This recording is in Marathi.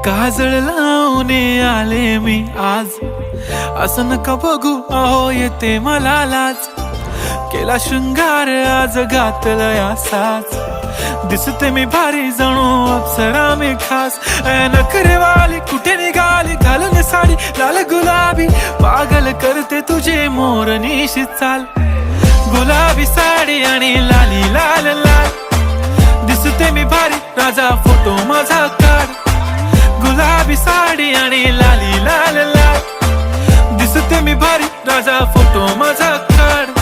काजळ लावून आले मी आज, असं नका बघू अहो येते मला लाज. केला शृंगार आज घातलाय असाच, दिसते मी भारी जणू अप्सरा मी खास. नखरेवाली कुठे निघाली घालून साडी लाल गुलाबी, पागल करते तुझे मोरनीशी चाल. गुलाबी साडी आणि लाली लाल लाल, दिसते मी भारी राजा फोटो माझा काढ. गुलाबी साडी आणि लाली लाल लाल, दिसते मी भारी राजा फोटो माझा काढ.